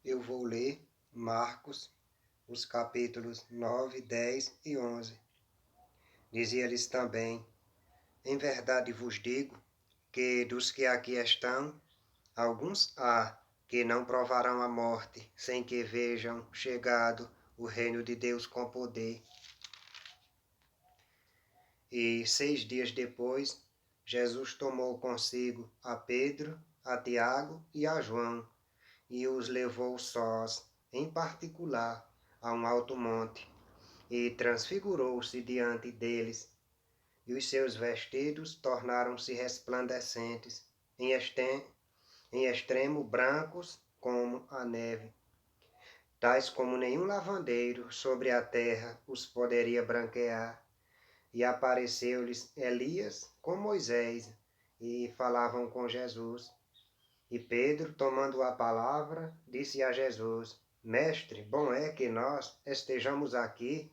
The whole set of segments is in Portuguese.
eu vou ler Marcos, os capítulos 9, 10 e 11. Dizia-lhes também: em verdade vos digo que dos que aqui estão, alguns há que não provarão a morte sem que vejam chegado o reino de Deus com poder. E 6 dias depois, Jesus tomou consigo a Pedro, a Tiago e a João, e os levou sós, em particular, a um alto monte, e transfigurou-se diante deles, e os seus vestidos tornaram-se resplandecentes, em extremo brancos como a neve, tais como nenhum lavandeiro sobre a terra os poderia branquear. E apareceu-lhes Elias com Moisés, e falavam com Jesus. E Pedro, tomando a palavra, disse a Jesus: Mestre, bom é que nós estejamos aqui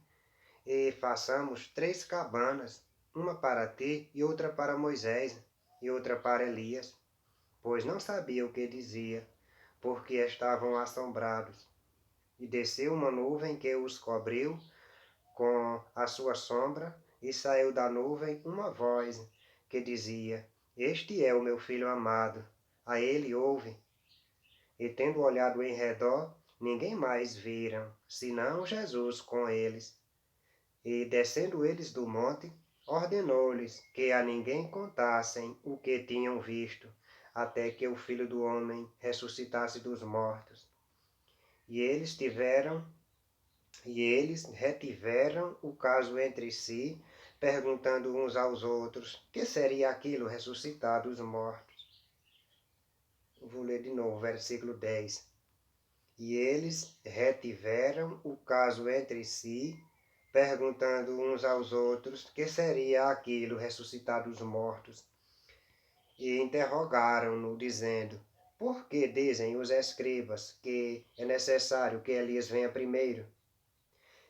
e façamos 3 cabanas, uma para ti e outra para Moisés e outra para Elias, pois não sabia o que dizia, porque estavam assombrados. E desceu uma nuvem que os cobriu com a sua sombra, e saiu da nuvem uma voz que dizia: Este é o meu filho amado, a ele ouve. E tendo olhado em redor, ninguém mais viram, senão Jesus com eles. E descendo eles do monte, ordenou-lhes que a ninguém contassem o que tinham visto, até que o Filho do Homem ressuscitasse dos mortos. E eles retiveram o caso entre si, perguntando uns aos outros: que seria aquilo ressuscitar dos mortos? Vou ler de novo, versículo 10. E eles retiveram o caso entre si, perguntando uns aos outros: que seria aquilo ressuscitar dos mortos? E interrogaram-no, dizendo: por que dizem os escribas que é necessário que Elias venha primeiro?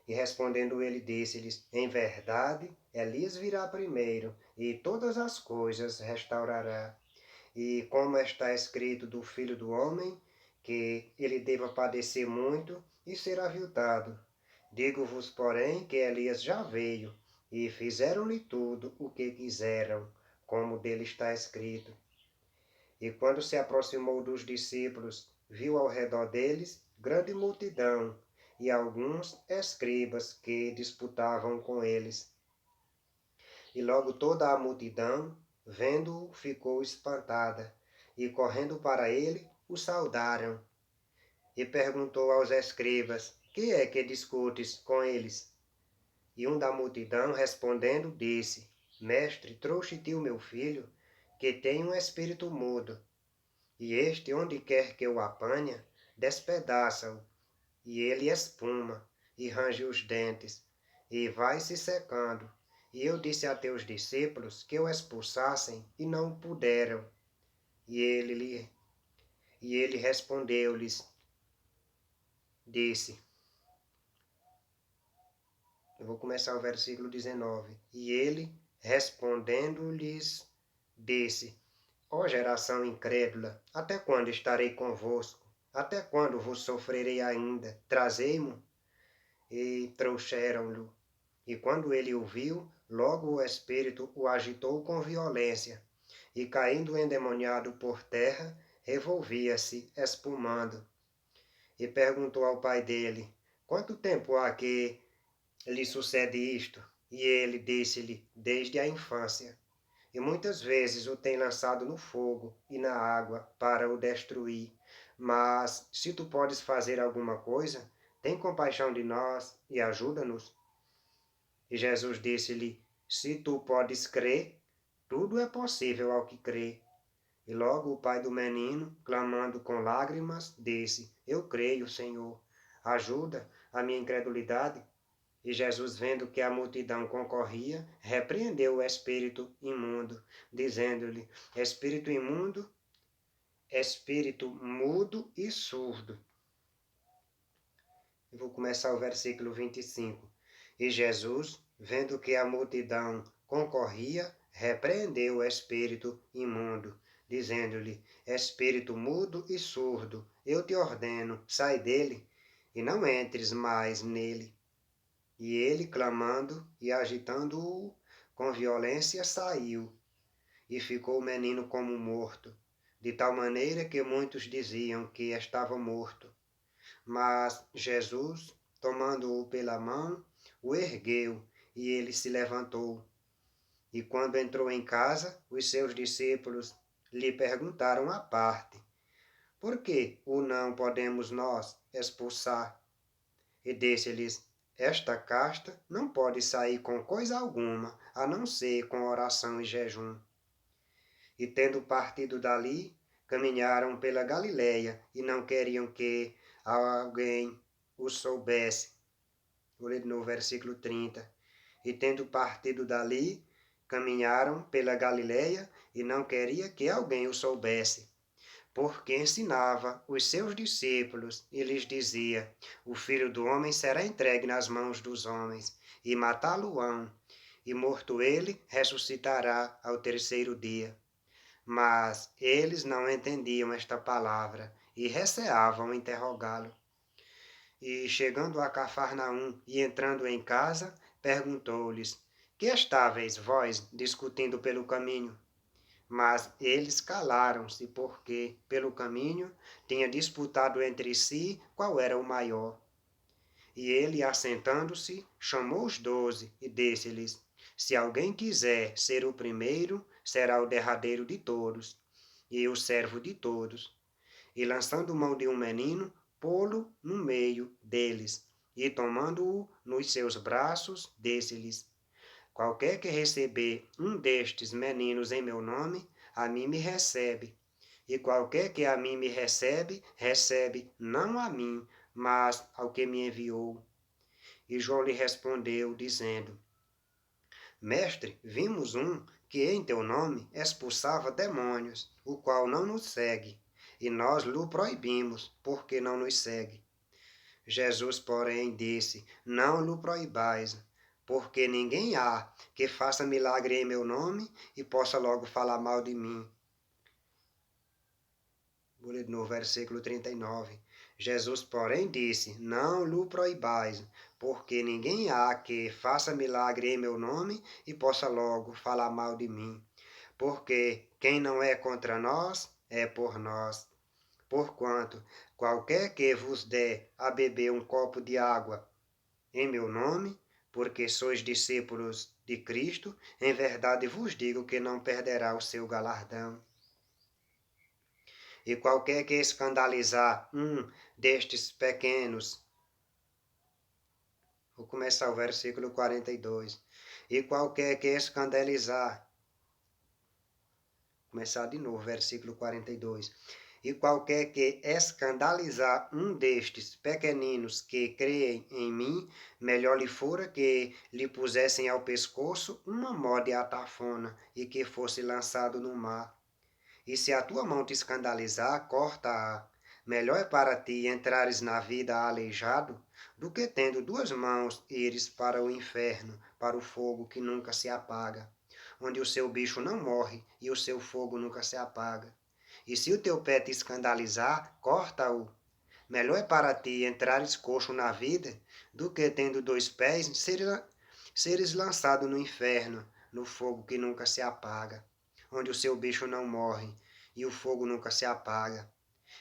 E respondendo ele, disse-lhes: em verdade, Elias virá primeiro, e todas as coisas restaurará. E como está escrito do Filho do Homem, que ele deva padecer muito e ser aviltado. Digo-vos, porém, que Elias já veio, e fizeram-lhe tudo o que quiseram, como dele está escrito. E quando se aproximou dos discípulos, viu ao redor deles grande multidão, e alguns escribas que disputavam com eles. E logo toda a multidão, vendo-o, ficou espantada, e correndo para ele, o saudaram. E perguntou aos escribas: que é que discutes com eles? E um da multidão, respondendo, disse: Mestre, trouxe-te o meu filho, que tem um espírito mudo. E este, onde quer que o apanha, despedaça-o, e ele espuma, e range os dentes, e vai se secando. E eu disse a teus discípulos que o expulsassem, e não puderam. E ele respondeu-lhes, disse, eu vou começar o versículo 19. E ele, respondendo-lhes, disse: ó geração incrédula, até quando estarei convosco? Até quando vos sofrerei ainda? Trazei-mo. E trouxeram-lhe. E quando ele o viu, logo o espírito o agitou com violência, e caindo endemoniado por terra, revolvia-se, espumando. E perguntou ao pai dele: quanto tempo há que lhe sucede isto? E ele disse-lhe: desde a infância. E muitas vezes o tem lançado no fogo e na água para o destruir. Mas se tu podes fazer alguma coisa, tem compaixão de nós e ajuda-nos. E Jesus disse-lhe: se tu podes crer, tudo é possível ao que crê. E logo o pai do menino, clamando com lágrimas, disse: eu creio, Senhor, ajuda a minha incredulidade. E Jesus, vendo que a multidão concorria, repreendeu o espírito imundo, dizendo-lhe: espírito imundo, espírito mudo e surdo. Eu vou começar o versículo 25. E Jesus, vendo que a multidão concorria, repreendeu o espírito imundo, dizendo-lhe: Espírito mudo e surdo, eu te ordeno, sai dele, e não entres mais nele. E ele, clamando e agitando-o com violência, saiu, e ficou o menino como morto, de tal maneira que muitos diziam que estava morto. Mas Jesus, tomando-o pela mão, o ergueu, e ele se levantou. E quando entrou em casa, os seus discípulos lhe perguntaram à parte: Por que o não podemos nós expulsar? E disse-lhes: Esta casta não pode sair com coisa alguma, a não ser com oração e jejum. E tendo partido dali, caminharam pela Galileia e não queriam que alguém o soubesse. Vou ler no versículo 30. E tendo partido dali, caminharam pela Galileia e não queria que alguém o soubesse, porque ensinava os seus discípulos e lhes dizia: O Filho do Homem será entregue nas mãos dos homens, e matá-lo-ão, e morto ele, ressuscitará ao terceiro dia. Mas eles não entendiam esta palavra e receavam interrogá-lo. E chegando a Cafarnaum e entrando em casa, perguntou-lhes: Que estáveis vós discutindo pelo caminho? Mas eles calaram-se, porque, pelo caminho, tinha disputado entre si qual era o maior. E ele, assentando-se, chamou os 12 e disse-lhes: Se alguém quiser ser o primeiro, será o derradeiro de todos, e o servo de todos. E lançando mão de um menino, pô-lo no meio deles, e tomando-o nos seus braços, disse-lhes: Qualquer que receber um destes meninos em meu nome, a mim me recebe. E qualquer que a mim me recebe, recebe não a mim, mas ao que me enviou. E João lhe respondeu, dizendo: Mestre, vimos um que em teu nome expulsava demônios, o qual não nos segue, e nós lhe proibimos, porque não nos segue. Jesus, porém, disse: Não lhe proibais, porque ninguém há que faça milagre em meu nome e possa logo falar mal de mim. Vou ler no versículo 39. Jesus, porém, disse: Não lhe proibais, porque ninguém há que faça milagre em meu nome e possa logo falar mal de mim. Porque quem não é contra nós, é por nós. Porquanto, qualquer que vos der a beber um copo de água em meu nome, porque sois discípulos de Cristo, em verdade vos digo que não perderá o seu galardão. E qualquer que escandalizar um destes pequenos, vou começar o versículo 42. E qualquer que escandalizar, começar de novo, versículo 42. E qualquer que escandalizar um destes pequeninos que creem em mim, melhor lhe fora que lhe pusessem ao pescoço uma mó de atafona e que fosse lançado no mar. E se a tua mão te escandalizar, corta-a. Melhor é para ti entrares na vida aleijado, do que tendo duas mãos ires para o inferno, para o fogo que nunca se apaga, onde o seu bicho não morre e o seu fogo nunca se apaga. E se o teu pé te escandalizar, corta-o. Melhor é para ti entrares coxo na vida, do que tendo dois pés seres lançado no inferno, no fogo que nunca se apaga, onde o seu bicho não morre e o fogo nunca se apaga.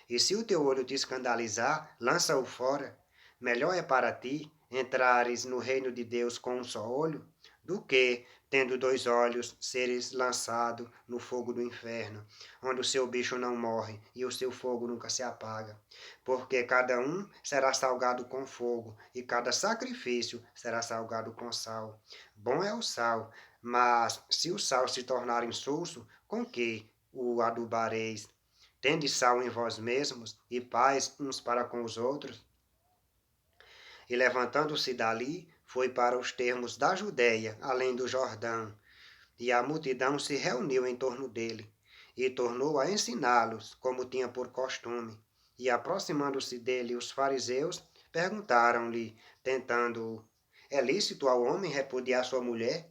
E se o teu olho te escandalizar, lança-o fora. Melhor é para ti entrares no reino de Deus com um só olho, do que, tendo dois olhos, seres lançado no fogo do inferno, onde o seu bicho não morre e o seu fogo nunca se apaga. Porque cada um será salgado com fogo, e cada sacrifício será salgado com sal. Bom é o sal, mas se o sal se tornar insulso, com que o adubareis? Tendes sal em vós mesmos e paz uns para com os outros? E levantando-se dali, foi para os termos da Judéia, além do Jordão. E a multidão se reuniu em torno dele, e tornou a ensiná-los, como tinha por costume. E aproximando-se dele os fariseus, perguntaram-lhe, tentando-o: É lícito ao homem repudiar sua mulher?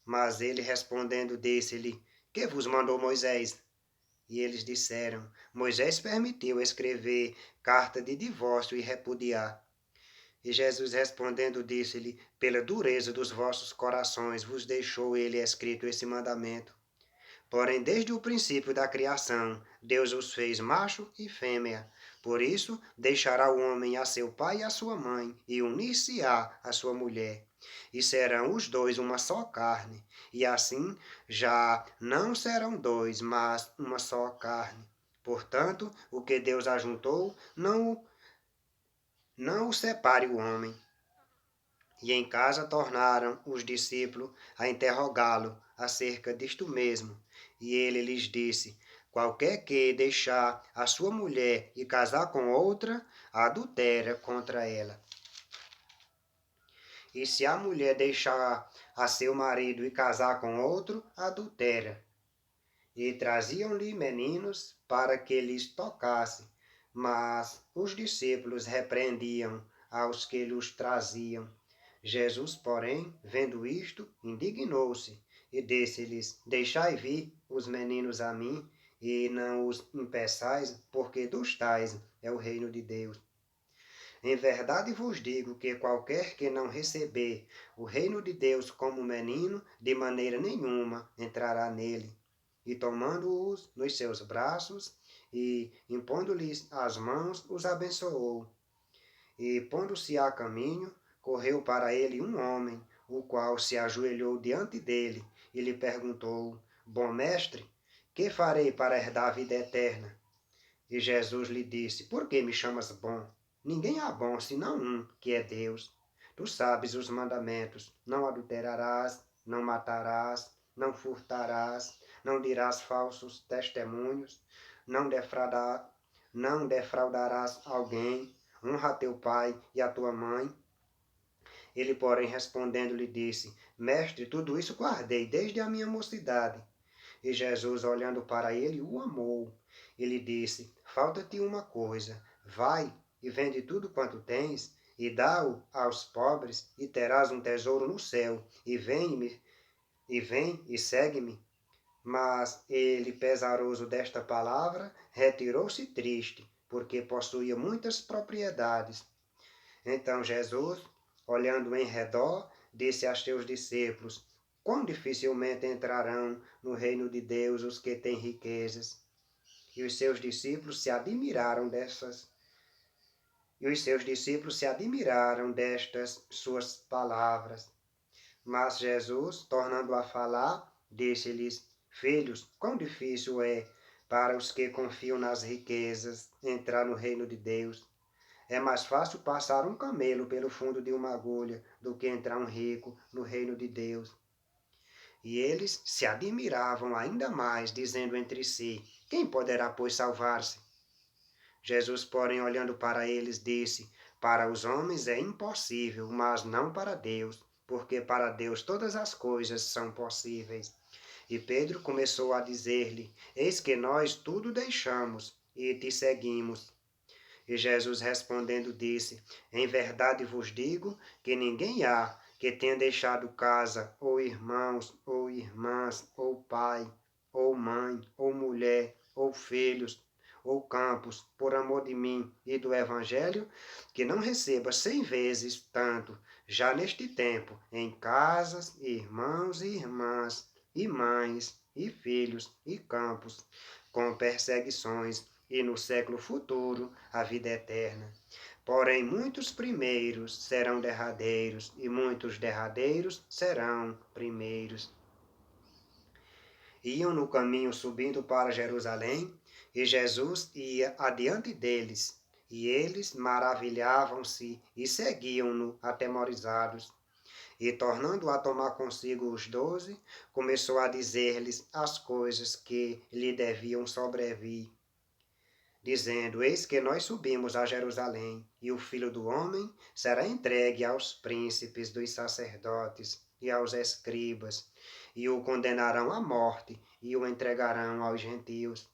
Mas ele respondendo disse-lhe: Que vos mandou Moisés? E eles disseram: Moisés permitiu escrever carta de divórcio e repudiar. E Jesus respondendo disse-lhe: Pela dureza dos vossos corações vos deixou ele escrito esse mandamento. Porém, desde o princípio da criação, Deus os fez macho e fêmea. Por isso, deixará o homem a seu pai e a sua mãe, e unir-se-á a sua mulher. E serão os dois uma só carne. E assim, já não serão dois, mas uma só carne. Portanto, o que Deus ajuntou, não o separe o homem. E em casa tornaram os discípulos a interrogá-lo acerca disto mesmo. E ele lhes disse: Qualquer que deixar a sua mulher e casar com outra, adultera contra ela. E se a mulher deixar a seu marido e casar com outro, adultera. E traziam-lhe meninos para que lhes tocasse, mas os discípulos repreendiam aos que lhes traziam. Jesus, porém, vendo isto, indignou-se e disse-lhes: Deixai vir os meninos a mim, e não os impeçais, porque dos tais é o reino de Deus. Em verdade vos digo que qualquer que não receber o reino de Deus como menino, de maneira nenhuma entrará nele. E tomando-os nos seus braços e impondo-lhes as mãos, os abençoou. E pondo-se a caminho, correu para ele um homem, o qual se ajoelhou diante dele e lhe perguntou: Bom mestre, que farei para herdar a vida eterna? E Jesus lhe disse: Por que me chamas bom? Ninguém há bom senão um, que é Deus. Tu sabes os mandamentos: não adulterarás, não matarás, não furtarás, não dirás falsos testemunhos, não defraudarás alguém, honra teu pai e a tua mãe. Ele, porém, respondendo, lhe disse: Mestre, tudo isso guardei desde a minha mocidade. E Jesus, olhando para ele, o amou. E lhe disse: Falta-te uma coisa. Vai e vende tudo quanto tens, e dá-o aos pobres, e terás um tesouro no céu. E vem e segue-me. Mas ele, pesaroso desta palavra, retirou-se triste, porque possuía muitas propriedades. Então Jesus, olhando em redor, disse a seus discípulos: Quão dificilmente entrarão no reino de Deus os que têm riquezas. E os seus discípulos se admiraram destas suas palavras. Mas Jesus, tornando a falar, disse-lhes: Filhos, quão difícil é para os que confiam nas riquezas entrar no reino de Deus. É mais fácil passar um camelo pelo fundo de uma agulha do que entrar um rico no reino de Deus. E eles se admiravam ainda mais, dizendo entre si: Quem poderá, pois, salvar-se? Jesus, porém, olhando para eles, disse: Para os homens é impossível, mas não para Deus, porque para Deus todas as coisas são possíveis. E Pedro começou a dizer-lhe: Eis que nós tudo deixamos e te seguimos. E Jesus respondendo disse: Em verdade vos digo que ninguém há que tenha deixado casa, ou irmãos, ou irmãs, ou pai, ou mãe, ou mulher, ou filhos, ou campos, por amor de mim e do Evangelho, que não receba 100 vezes tanto, já neste tempo, em casas, irmãos e irmãs, e mães, e filhos, e campos, com perseguições, e no século futuro a vida eterna. Porém, muitos primeiros serão derradeiros, e muitos derradeiros serão primeiros. Iam no caminho subindo para Jerusalém, e Jesus ia adiante deles, e eles maravilhavam-se e seguiam-no atemorizados. E tornando a tomar consigo os 12, começou a dizer-lhes as coisas que lhe deviam sobrevir, dizendo: Eis que nós subimos a Jerusalém, e o Filho do Homem será entregue aos príncipes dos sacerdotes e aos escribas, e o condenarão à morte, e o entregarão aos gentios,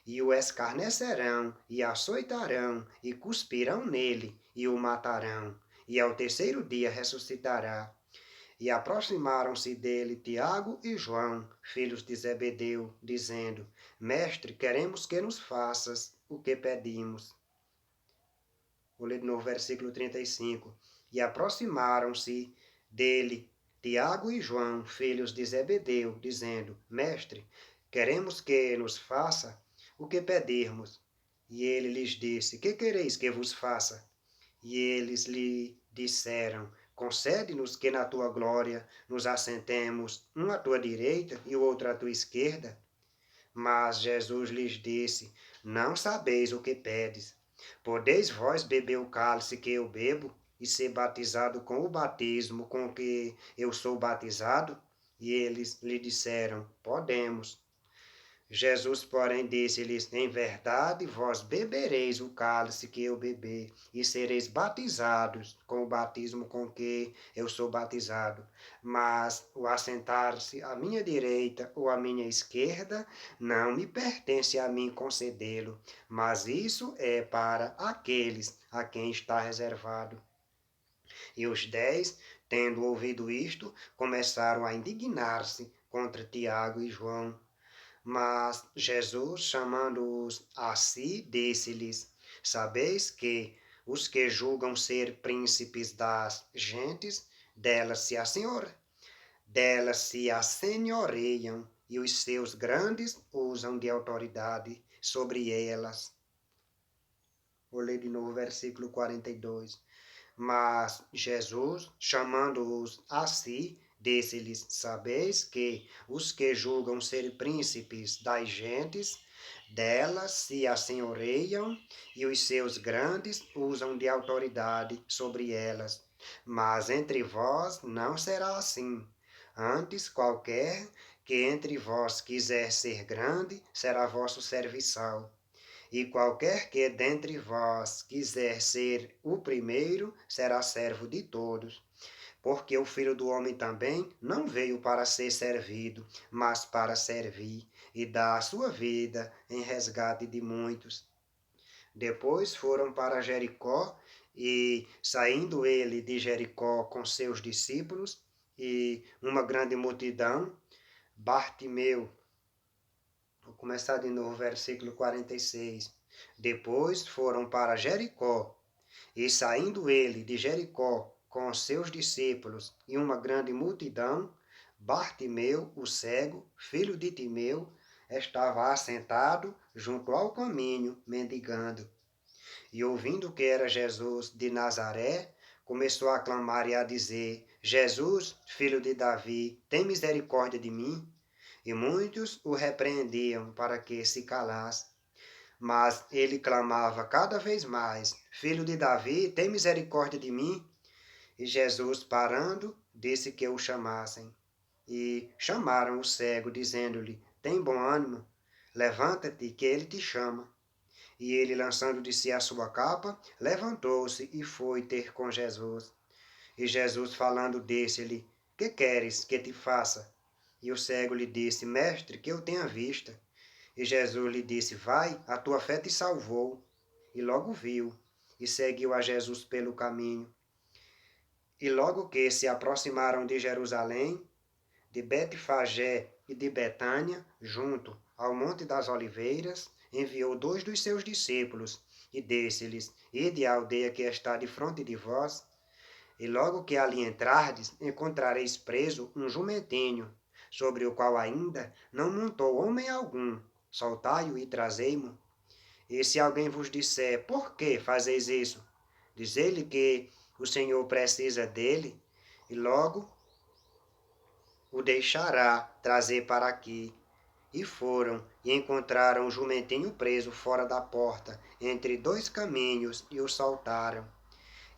e o escarnecerão, e açoitarão, e cuspirão nele, e o matarão, e ao terceiro dia ressuscitará. E aproximaram-se dele Tiago e João, filhos de Zebedeu, dizendo: Mestre, queremos que nos faças o que pedimos. Vou ler de novo, versículo 35. E aproximaram-se dele Tiago e João, filhos de Zebedeu, dizendo: Mestre, queremos que nos faça o que pedirmos. E ele lhes disse: Que quereis que vos faça? E eles lhe disseram: Concede-nos que na tua glória nos assentemos, um à tua direita e o outro à tua esquerda. Mas Jesus lhes disse: Não sabeis o que pedes. Podeis vós beber o cálice que eu bebo e ser batizado com o batismo com que eu sou batizado? E eles lhe disseram: Podemos. Jesus, porém, disse-lhes: Em verdade, vós bebereis o cálice que eu beber, e sereis batizados com o batismo com que eu sou batizado. Mas o assentar-se à minha direita ou à minha esquerda não me pertence a mim concedê-lo, mas isso é para aqueles a quem está reservado. E os 10, tendo ouvido isto, começaram a indignar-se contra Tiago e João. Mas Jesus, chamando-os a si, disse-lhes: Sabeis que os que julgam ser príncipes das gentes, delas se assenhoreiam, e os seus grandes usam de autoridade sobre elas. Vou ler de novo o versículo 42. Mas Jesus, chamando-os a si, disse-lhes: Sabeis que os que julgam ser príncipes das gentes, delas se assenhoreiam, e os seus grandes usam de autoridade sobre elas. Mas entre vós não será assim. Antes, qualquer que entre vós quiser ser grande, será vosso serviçal. E qualquer que dentre vós quiser ser o primeiro, será servo de todos. Porque o Filho do Homem também não veio para ser servido, mas para servir e dar a sua vida em resgate de muitos. Depois foram para Jericó, e saindo ele de Jericó com seus discípulos e uma grande multidão, Bartimeu. Vou começar de novo, versículo 46. Depois foram para Jericó, e saindo ele de Jericó com os seus discípulos e uma grande multidão, Bartimeu, o cego, filho de Timeu, estava assentado junto ao caminho, mendigando. E ouvindo que era Jesus de Nazaré, começou a clamar e a dizer: Jesus, filho de Davi, tem misericórdia de mim? E muitos o repreendiam para que se calasse. Mas ele clamava cada vez mais: Filho de Davi, tem misericórdia de mim? E Jesus, parando, disse que o chamassem. E chamaram o cego, dizendo-lhe: Tem bom ânimo, levanta-te, que ele te chama. E ele, lançando de si a sua capa, levantou-se e foi ter com Jesus. E Jesus, falando, disse-lhe: Que queres que te faça? E o cego lhe disse: Mestre, que eu tenha vista. E Jesus lhe disse: Vai, a tua fé te salvou. E logo viu, e seguiu a Jesus pelo caminho. E logo que se aproximaram de Jerusalém, de Betfagé e de Betânia, junto ao Monte das Oliveiras, enviou 2 dos seus discípulos, e disse-lhes: Ide à aldeia que está defronte de vós, e logo que ali entrardes, encontrareis preso um jumentinho, sobre o qual ainda não montou homem algum. Soltai-o e trazei-mo. E se alguém vos disser: Por que fazeis isso? Dizei-lhe que o Senhor precisa dele, e logo o deixará trazer para aqui. E foram, e encontraram o jumentinho preso fora da porta, entre 2 caminhos, e o soltaram.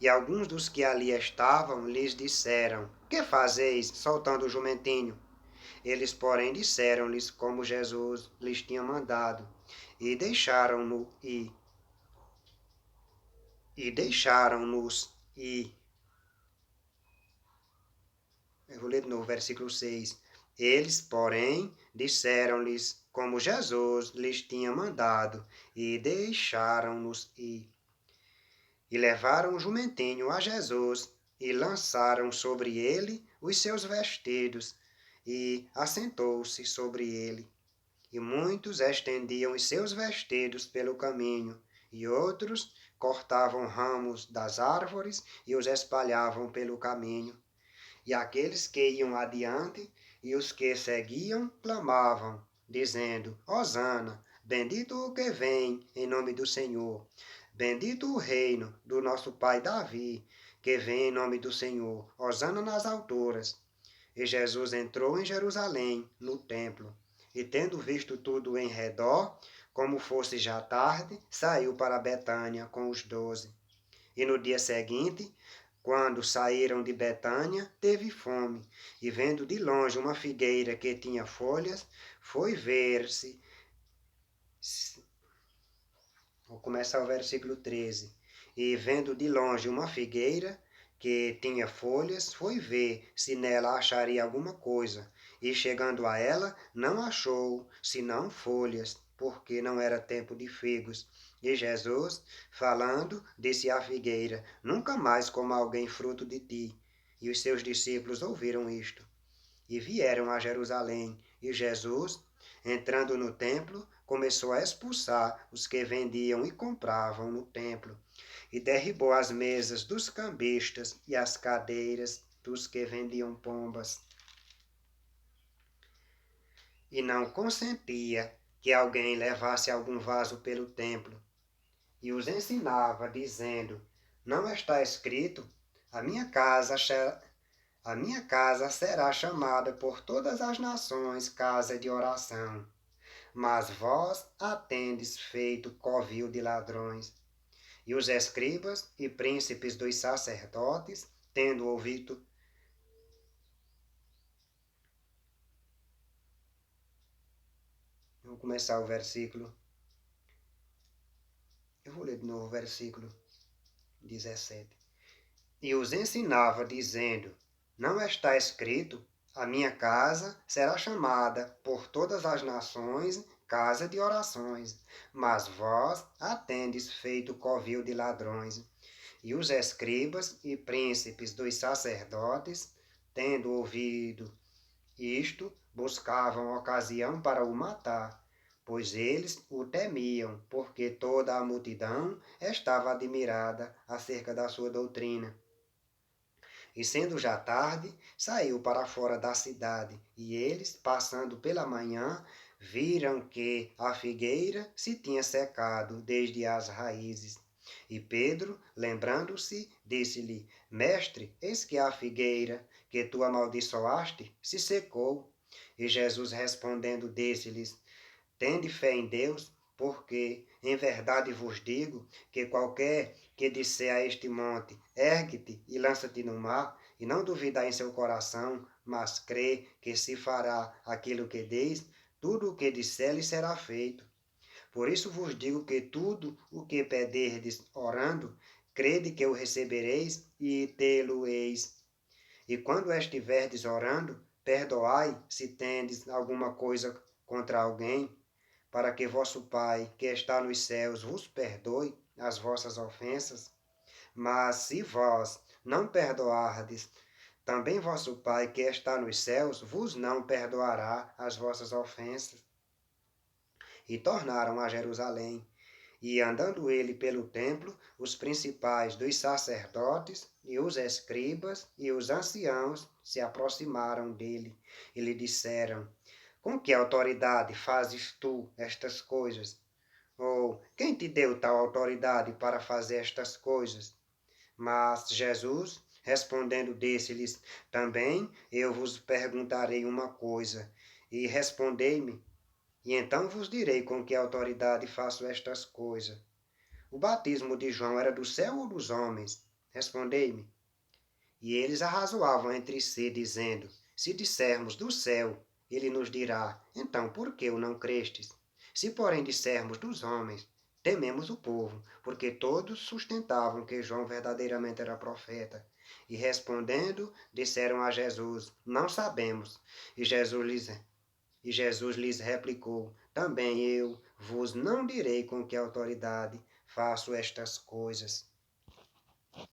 E alguns dos que ali estavam lhes disseram: Que fazeis, soltando o jumentinho? Eles, porém, disseram-lhes como Jesus lhes tinha mandado, e deixaram-no ir. E deixaram-nos ir. Eu vou ler de novo, versículo 6. Eles, porém, disseram-lhes como Jesus lhes tinha mandado, e deixaram-nos ir. E levaram o jumentinho a Jesus, e lançaram sobre ele os seus vestidos e assentou-se sobre ele. E muitos estendiam os seus vestidos pelo caminho, e outros cortavam ramos das árvores e os espalhavam pelo caminho. E aqueles que iam adiante e os que seguiam clamavam, dizendo: Hosana, bendito o que vem em nome do Senhor. Bendito o reino do nosso pai Davi, que vem em nome do Senhor. Hosana nas alturas. E Jesus entrou em Jerusalém, no templo, e tendo visto tudo em redor, como fosse já tarde, saiu para Betânia com os 12. E no dia seguinte, quando saíram de Betânia, teve fome, e vendo de longe uma figueira que tinha folhas, foi ver-se. Vou começar o versículo 13. E vendo de longe uma figueira que tinha folhas, foi ver se nela acharia alguma coisa. E chegando a ela, não achou, senão folhas, porque não era tempo de figos. E Jesus, falando, disse à figueira: Nunca mais coma alguém fruto de ti. E os seus discípulos ouviram isto. E vieram a Jerusalém. E Jesus, entrando no templo, começou a expulsar os que vendiam e compravam no templo, e derribou as mesas dos cambistas e as cadeiras dos que vendiam pombas. E não consentia que alguém levasse algum vaso pelo templo. E os ensinava, dizendo: Não está escrito: A minha casa será chamada por todas as nações casa de oração. Mas vós a tendes feito covil de ladrões. E os escribas e príncipes dos sacerdotes, tendo ouvido. Vou começar o versículo. Eu vou ler de novo o versículo 17. E os ensinava, dizendo: Não está escrito: A minha casa será chamada por todas as nações casa de orações, mas vós a tendes feito covil de ladrões. E os escribas e príncipes dos sacerdotes, tendo ouvido isto, buscavam ocasião para o matar, pois eles o temiam, porque toda a multidão estava admirada acerca da sua doutrina. E sendo já tarde, saiu para fora da cidade, e eles, passando pela manhã, viram que a figueira se tinha secado desde as raízes. E Pedro, lembrando-se, disse-lhe: Mestre, eis que a figueira que tu amaldiçoaste se secou. E Jesus respondendo, disse-lhes: Tende fé em Deus, porque em verdade vos digo que qualquer que disser a este monte: Ergue-te e lança-te no mar, e não duvidar em seu coração, mas crê que se fará aquilo que diz, tudo o que disser lhe será feito. Por isso vos digo que tudo o que pederdes orando, crede que o recebereis e tê-lo-eis. E quando estiverdes orando, perdoai se tendes alguma coisa contra alguém, para que vosso Pai, que está nos céus, vos perdoe as vossas ofensas. Mas se vós não perdoardes, também vosso Pai, que está nos céus, vos não perdoará as vossas ofensas. E tornaram a Jerusalém. E andando ele pelo templo, os principais dos sacerdotes e os escribas e os anciãos se aproximaram dele e lhe disseram: Com que autoridade fazes tu estas coisas? Ou quem te deu tal autoridade para fazer estas coisas? Mas Jesus, respondendo, disse-lhes: Também eu vos perguntarei uma coisa, e respondei-me, e então vos direi com que autoridade faço estas coisas. O batismo de João era do céu ou dos homens? Respondei-me. E eles arrazoavam entre si, dizendo: Se dissermos do céu, ele nos dirá: Então por que o não crestes? Se, porém, dissermos dos homens, tememos o povo, porque todos sustentavam que João verdadeiramente era profeta. E respondendo, disseram a Jesus: Não sabemos. E Jesus lhes replicou: Também eu vos não direi com que autoridade faço estas coisas.